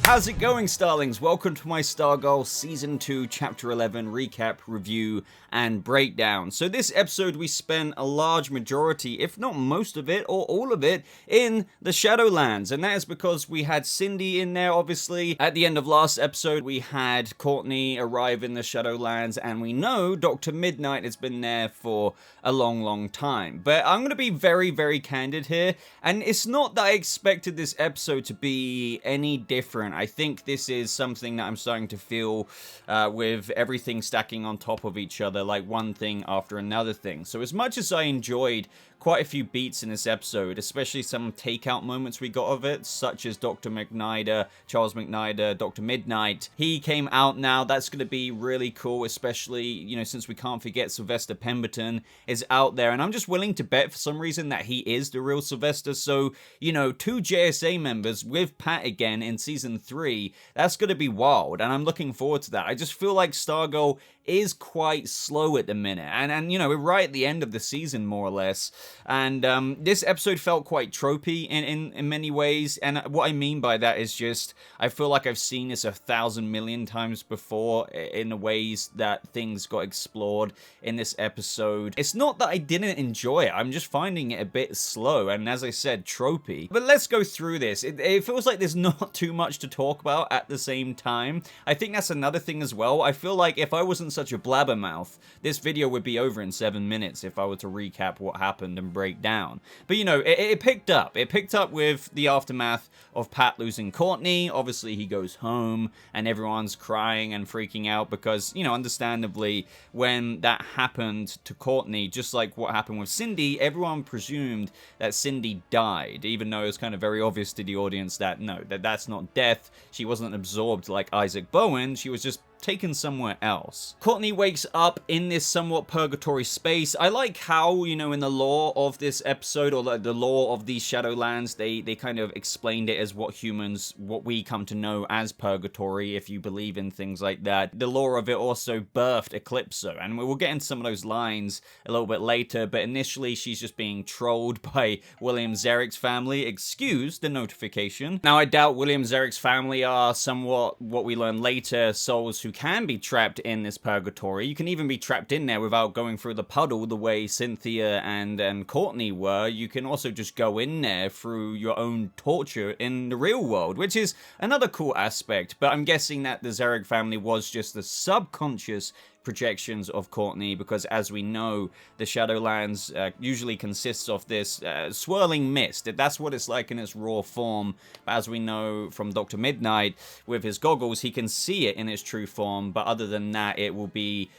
How's it going, Starlings? Welcome to my Stargirl Season 2, Chapter 11 recap, review, and breakdown. So this episode we spent a large majority, if not most of it, or all of it, in the Shadowlands. And that is because we had Cindy in there, obviously. At the end of last episode, we had Courtney arrive in the Shadowlands, and we know Dr. Mid-Nite has been there for a long time. But I'm going to be very, very candid here, and it's not that I expected this episode to be any different. I think this is something that I'm starting to feel with everything stacking on top of each other, like one thing after another thing. So as much as I enjoyed quite a few beats in this episode, especially some takeout moments we got of it, such as Dr. McNider, Charles McNider, Dr. Mid-Nite. He came out now. That's going to be really cool, especially, you know, since we can't forget Sylvester Pemberton is out there. And I'm just willing to bet for some reason that he is the real Sylvester. So, you know, 2 JSA members with Pat again in Season 3, that's going to be wild. And I'm looking forward to that. I just feel like Stargirl is quite slow at the minute. And you know, we're right at the end of the season, more or less. And this episode felt quite tropey in many ways. And what I mean by that is just, I feel like I've seen this 1,000 million times before in the ways that things got explored in this episode. It's not that I didn't enjoy it. I'm just finding it a bit slow. And as I said, tropey. But let's go through this. It feels like there's not too much to talk about at the same time. I think that's another thing as well. I feel like if I wasn't such a blabbermouth, this video would be over in 7 minutes if I were to recap what happened and break down. But you know, it picked up. It picked up with the aftermath of Pat losing Courtney. Obviously, he goes home and everyone's crying and freaking out because, you know, understandably, when that happened to Courtney, just like what happened with Cindy, everyone presumed that Cindy died, even though it was kind of very obvious to the audience that no, that's not death. She wasn't absorbed like Isaac Bowen. She was just taken somewhere else. Courtney wakes up in this somewhat purgatory space. I like how, you know, in the lore of this episode, or the lore of these Shadowlands, they kind of explained it as what we come to know as purgatory, if you believe in things like that. The lore of it also birthed Eclipso, and we'll get into some of those lines a little bit later, but initially she's just being trolled by William Zarek's family. Excuse the notification. Now, I doubt William Zarek's family are somewhat, what we learn later, souls who can be trapped in this purgatory. You can even be trapped in there without going through the puddle the way Cynthia and Courtney were. You can also just go in there through your own torture in the real world, which is another cool aspect. But I'm guessing that the Zarek family was just the subconscious projections of Courtney, because as we know, the Shadowlands usually consists of this swirling mist. That's what it's like in its raw form. But as we know from Dr. Mid-Nite, with his goggles, he can see it in its true form, but other than that, it will be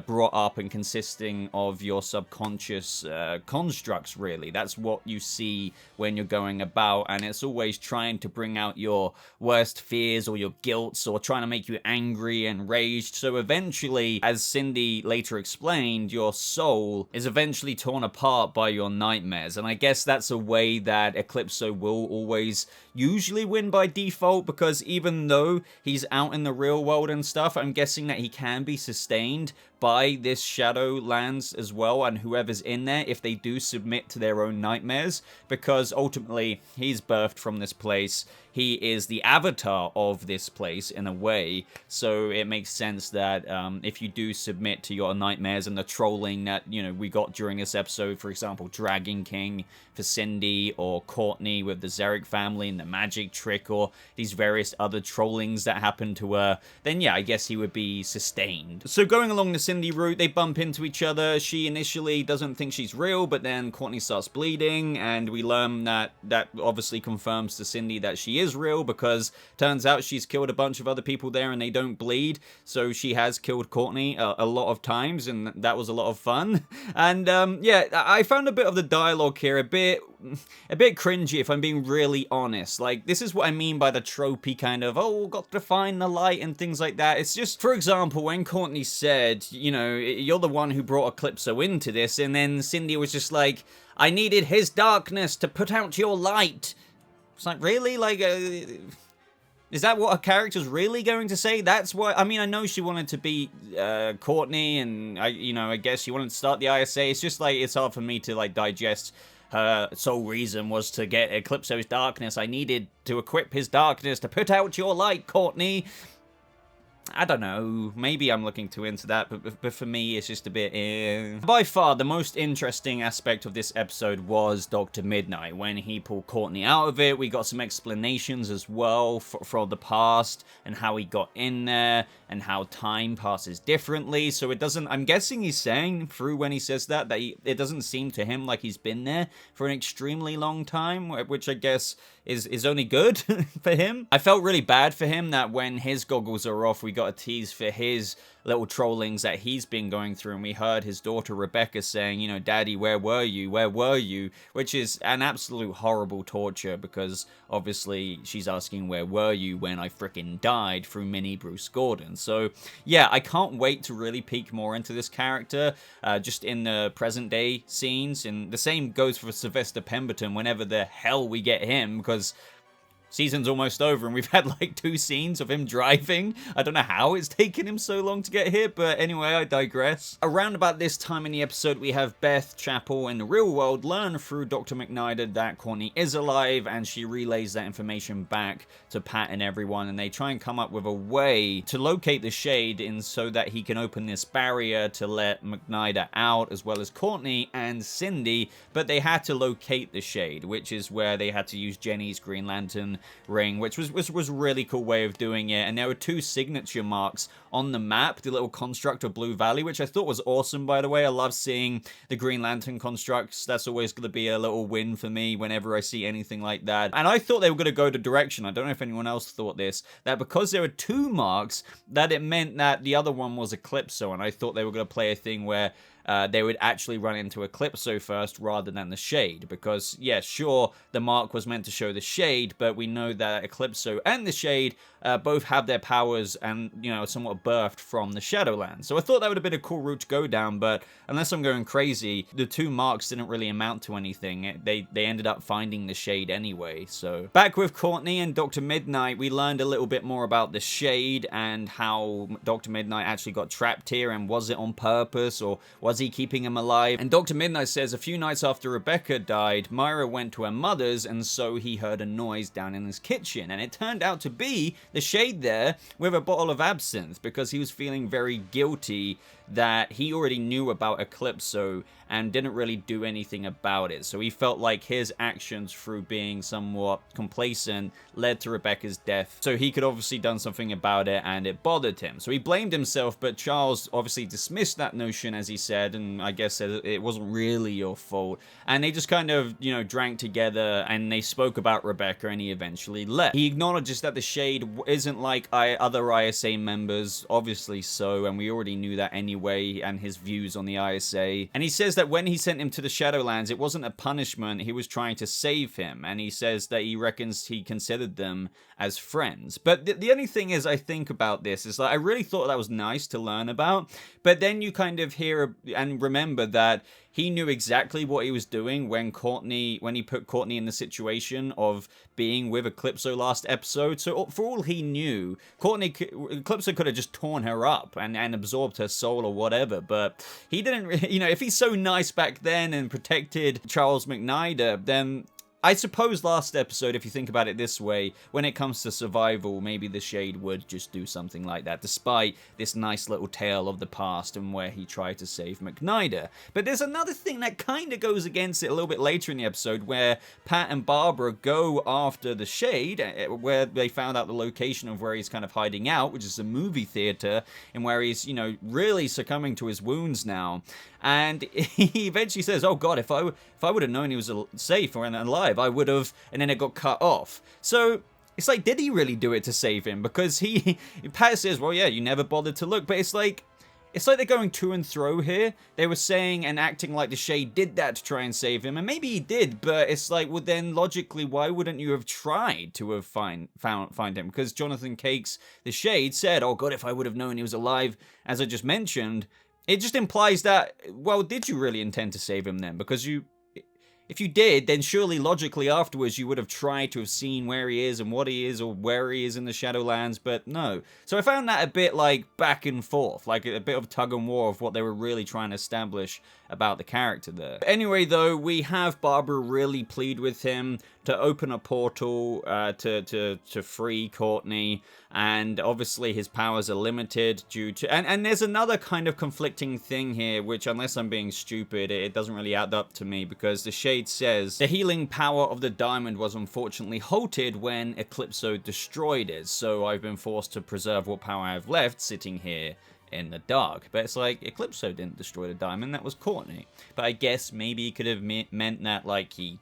brought up and consisting of your subconscious constructs, really. That's what you see when you're going about, and it's always trying to bring out your worst fears or your guilts, or trying to make you angry and raged. So eventually, as Cindy later explained, your soul is eventually torn apart by your nightmares, and I guess that's a way that Eclipso will always usually win by default, because even though he's out in the real world and stuff, I'm guessing that he can be sustained by this Shadowlands as well, and whoever's in there, if they do submit to their own nightmares, because ultimately he's birthed from this place. He is the avatar of this place in a way, so it makes sense that if you do submit to your nightmares and the trolling that, you know, we got during this episode, for example, Dragon King for Cindy, or Courtney with the Zarek family and the magic trick, or these various other trollings that happened to her, then yeah, I guess he would be sustained. So going along the Cindy route, they bump into each other. She initially doesn't think she's real, but then Courtney starts bleeding, and we learn that obviously confirms to Cindy that she is real, because turns out she's killed a bunch of other people there and they don't bleed, so she has killed Courtney a lot of times, and that was a lot of fun. And yeah, I found a bit of the dialogue here a bit cringy, if I'm being really honest. Like, this is what I mean by the tropey kind of, oh, got to find the light and things like that. It's just, for example, when Courtney said, you know, you're the one who brought Eclipso into this, and then Cindy was just like, I needed his darkness to put out your light. It's like, really? Like, is that what a character's really going to say? That's what, I mean, I know she wanted to be Courtney, and I guess she wanted to start the ISA. It's just like, it's hard for me to like digest her sole reason was to get Eclipso's darkness. I needed to equip his darkness to put out your light, Courtney. I don't know, maybe I'm looking too into that, but for me, it's just a bit By far, the most interesting aspect of this episode was Dr. Mid-Nite. When he pulled Courtney out of it, we got some explanations as well from the past, and how he got in there, and how time passes differently. So it doesn't, I'm guessing he's saying through when he says that it doesn't seem to him like he's been there for an extremely long time, which I guess is only good for him. I felt really bad for him that when his goggles are off, we got a tease for his little trollings that he's been going through, and we heard his daughter Rebecca saying, you know, Daddy, where were you? Where were you? Which is an absolute horrible torture, because obviously she's asking where were you when I frickin' died through mini Bruce Gordon. So yeah, I can't wait to really peek more into this character, just in the present day scenes, and the same goes for Sylvester Pemberton whenever the hell we get him, because season's almost over and we've had like 2 scenes of him driving. I don't know how it's taken him so long to get here, but anyway, I digress. Around about this time in the episode, we have Beth Chapel in the real world learn through Dr. McNider that Courtney is alive, and she relays that information back to Pat and everyone, and they try and come up with a way to locate the Shade so that he can open this barrier to let McNider out, as well as Courtney and Cindy, but they had to locate the Shade, which is where they had to use Jenny's Green Lantern ring, which was a really cool way of doing it. And there were 2 signature marks on the map, the little construct of Blue Valley, which I thought was awesome, by the way. I love seeing the Green Lantern constructs. That's always going to be a little win for me whenever I see anything like that. And I thought they were going to go the direction, I don't know if anyone else thought this, that because there were 2 marks, that it meant that the other one was Eclipso, and I thought they were going to play a thing where they would actually run into Eclipso first rather than the Shade, because, yeah, sure, the mark was meant to show the Shade, but we know that Eclipso and the Shade both have their powers and, you know, somewhat birthed from the Shadowlands. So I thought that would have been a cool route to go down, but unless I'm going crazy, the 2 marks didn't really amount to anything. They ended up finding the Shade anyway. So back with Courtney and Dr. Mid-Nite, we learned a little bit more about the Shade and how Dr. Mid-Nite actually got trapped here, and was it on purpose, or was he keeping him alive? And Dr. Mid-Nite says a few nights after Rebecca died, Myra went to her mother's, and so he heard a noise down in his kitchen, and it turned out to be the Shade there with a bottle of absinthe, because he was feeling very guilty that he already knew about Eclipso and didn't really do anything about it. So he felt like his actions through being somewhat complacent led to Rebecca's death. So he could obviously done something about it, and it bothered him. So he blamed himself, but Charles obviously dismissed that notion, as he said, and I guess said it wasn't really your fault. And they just kind of, you know, drank together, and they spoke about Rebecca, and he eventually left. He acknowledges that the Shade isn't like other ISA members, obviously so, and we already knew that anyway, and his views on the ISA. And he says that when he sent him to the Shadowlands, it wasn't a punishment, he was trying to save him, and he says that he reckons he considered them as friends. But the only thing is, I think about this, is that I really thought that was nice to learn about, but then you kind of hear and remember that he knew exactly what he was doing when he put Courtney in the situation of being with Eclipso last episode. So for all he knew, Eclipso could have just torn her up and absorbed her soul or whatever. But he didn't really, you know, if he's so nice back then and protected Charles McNider, then I suppose last episode, if you think about it this way, when it comes to survival, maybe the Shade would just do something like that, despite this nice little tale of the past and where he tried to save McNider. But there's another thing that kind of goes against it a little bit later in the episode, where Pat and Barbara go after the Shade, where they found out the location of where he's kind of hiding out, which is a movie theater, and where he's, you know, really succumbing to his wounds now. And he eventually says, oh god, if I would have known he was safe or alive, I would have, and then it got cut off. So it's like, did he really do it to save him? Because Pat says, well, yeah, you never bothered to look, but it's like they're going to and fro here. They were saying and acting like the Shade did that to try and save him, and maybe he did, but it's like, well, then logically, why wouldn't you have tried to have find him? Because Jonathan Cakes, the Shade, said, oh god, if I would have known he was alive, as I just mentioned. It just implies that, well, did you really intend to save him then? Because if you did, then surely logically afterwards you would have tried to have seen where he is and what he is, or where he is in the Shadowlands, but no. So I found that a bit like back and forth, like a bit of tug and war of what they were really trying to establish about the character there. Anyway though, we have Barbara really plead with him to open a portal to free Courtney, and obviously his powers are limited due to, and there's another kind of conflicting thing here, which unless I'm being stupid, it doesn't really add up to me, because the Shade says the healing power of the diamond was unfortunately halted when Eclipso destroyed it, so I've been forced to preserve what power I have left sitting here in the dark. But it's like, Eclipso didn't destroy the diamond, that was Courtney. But I guess maybe it could have meant that, like, he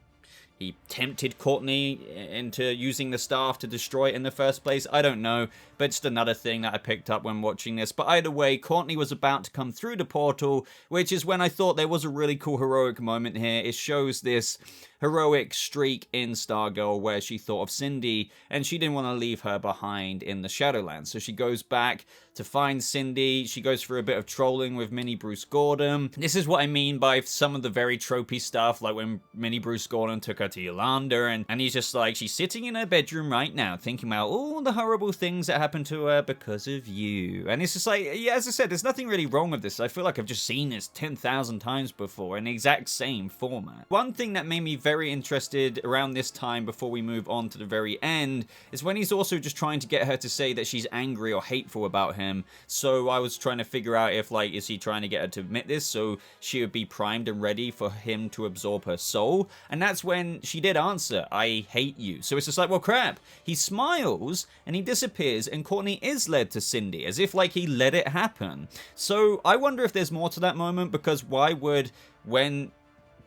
tempted Courtney into using the staff to destroy it in the first place. I don't know, but it's another thing that I picked up when watching this. But either way, Courtney was about to come through the portal, which is when I thought there was a really cool heroic moment here. It shows this heroic streak in Stargirl where she thought of Cindy, and she didn't want to leave her behind in the Shadowlands. So she goes back to find Cindy. She goes through a bit of trolling with Mini Bruce Gordon. This is what I mean by some of the very tropey stuff, like when Mini Bruce Gordon took her to Yolanda, and he's just like, she's sitting in her bedroom right now thinking about all the horrible things that happened to her because of you. And it's just like, yeah, as I said, there's nothing really wrong with this. I feel like I've just seen this 10,000 times before in the exact same format. One thing that made me very interested around this time before we move on to the very end is when he's also just trying to get her to say that she's angry or hateful about him. So I was trying to figure out if, like, is he trying to get her to admit this so she would be primed and ready for him to absorb her soul? And that's when she did answer, I hate you. So it's just like, well, crap. He smiles and he disappears, and Courtney is led to Cindy, as if like he let it happen. So I wonder if there's more to that moment, because why would, when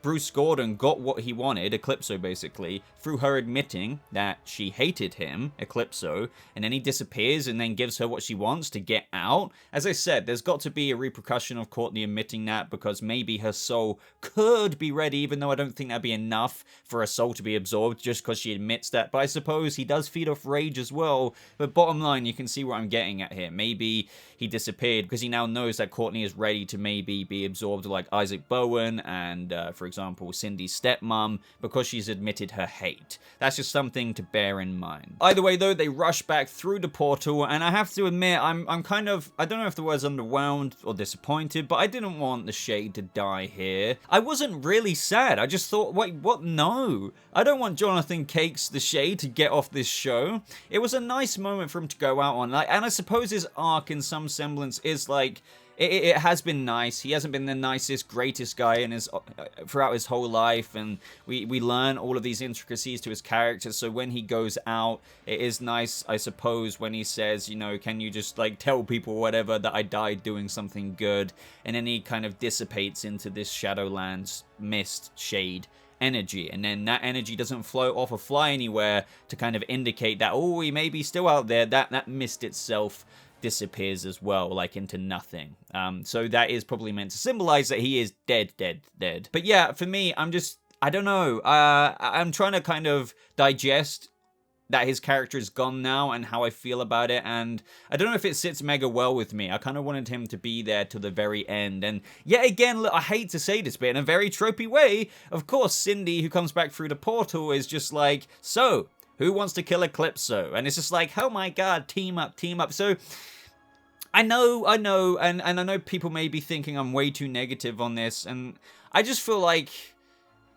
Bruce Gordon got what he wanted, Eclipso basically, through her admitting that she hated him, Eclipso, and then he disappears and then gives her what she wants to get out. As I said, there's got to be a repercussion of Courtney admitting that, because maybe her soul could be ready, even though I don't think that'd be enough for her soul to be absorbed just because she admits that. But I suppose he does feed off rage as well. But bottom line, you can see what I'm getting at here. Maybe he disappeared because he now knows that Courtney is ready to maybe be absorbed like Isaac Bowen and, for example, Cindy's stepmom, because she's admitted her hate. That's just something to bear in mind. Either way though, they rush back through the portal, and I have to admit, I'm kind of, I don't know if the word's underwhelmed or disappointed, but I didn't want the Shade to die here. I wasn't really sad. I just thought, wait, what? No. I don't want Jonathan Cakes the Shade to get off this show. It was a nice moment for him to go out on, like, and I suppose his arc in some semblance is like, it has been nice. He hasn't been the nicest, greatest guy in his throughout his whole life, and we learn all of these intricacies to his character. So when he goes out, it is nice, I suppose, when he says, you know, can you just like tell people whatever that I died doing something good, and then he kind of dissipates into this Shadowlands mist shade energy, and then that energy doesn't float off or fly anywhere to kind of indicate that, oh, he may be still out there. That mist itself disappears as well, like into nothing. So that is probably meant to symbolize that he is dead. But yeah, for me, I don't know. I'm trying to kind of digest that his character is gone now and how I feel about it, and I don't know if it sits mega well with me. I kind of wanted him to be there to the very end, and yet again, look, I hate to say this, but in a very tropey way, of course, Cindy, who comes back through the portal, is just like, so, who wants to kill Eclipso? And it's just like, oh my god, team up. So, I know, and I know people may be thinking I'm way too negative on this, and I just feel like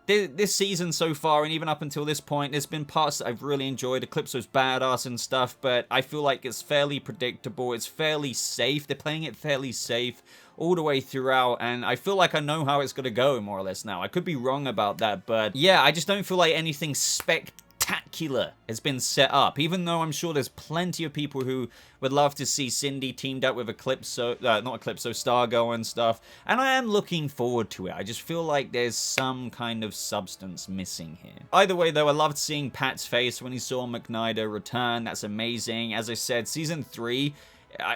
this season so far, and even up until this point, there's been parts that I've really enjoyed. Eclipso's badass and stuff, but I feel like it's fairly predictable. It's fairly safe. They're playing it fairly safe all the way throughout, and I feel like I know how it's going to go, more or less, now. I could be wrong about that, but yeah, I just don't feel like anything spectacular has been set up, even though I'm sure there's plenty of people who would love to see Cindy teamed up with Stargirl and stuff, and I am looking forward to it. I just feel like there's some kind of substance missing here. Either way though, I loved seeing Pat's face when he saw Mid-Nite return. That's amazing. As I said, season 3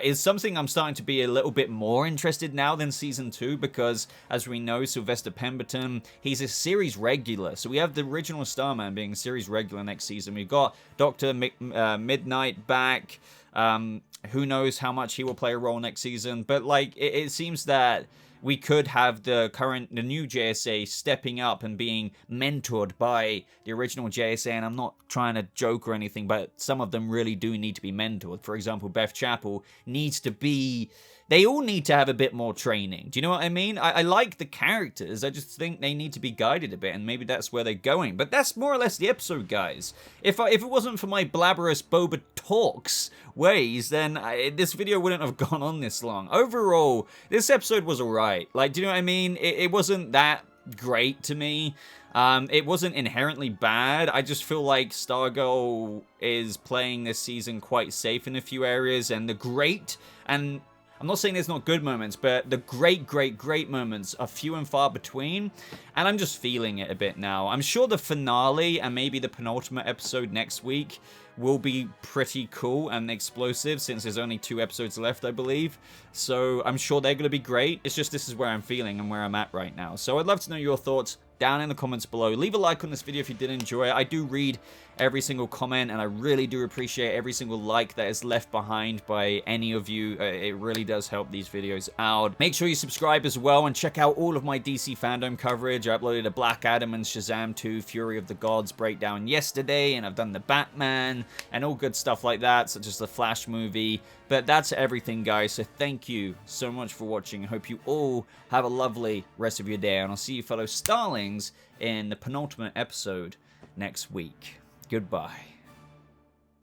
is something I'm starting to be a little bit more interested now than season 2, because as we know, Sylvester Pemberton, he's a series regular. So we have the original Starman being a series regular next season. We've got Dr. Mid-Nite back. Who knows how much he will play a role next season, but like it seems that we could have the new JSA stepping up and being mentored by the original JSA. And I'm not trying to joke or anything, but some of them really do need to be mentored. For example, Beth Chapel needs to be... They all need to have a bit more training. Do you know what I mean? I like the characters. I just think they need to be guided a bit, and maybe that's where they're going. But that's more or less the episode, guys. If it wasn't for my blabberous BobaTalks ways, then this video wouldn't have gone on this long. Overall, this episode was alright. Like, do you know what I mean? It wasn't that great to me. It wasn't inherently bad. I just feel like Stargirl is playing this season quite safe in a few areas, and the great... and I'm not saying there's not good moments, but the great moments are few and far between, and I'm just feeling it a bit now. I'm sure the finale and maybe the penultimate episode next week will be pretty cool and explosive, since there's only 2 episodes left, I believe. So I'm sure they're going to be great. It's just this is where I'm feeling and where I'm at right now. So I'd love to know your thoughts down in the comments below. Leave a like on this video if you did enjoy it. I do read every single comment, and I really do appreciate every single like that is left behind by any of you. It really does help these videos out. Make sure you subscribe as well, and check out all of my DC Fandome coverage. I uploaded a Black Adam and Shazam 2 Fury of the Gods breakdown yesterday, and I've done the Batman and all good stuff like that, such as the Flash movie. But that's everything, guys, so thank you so much for watching. I hope you all have a lovely rest of your day, and I'll see you fellow starlings in the penultimate episode next week. Goodbye.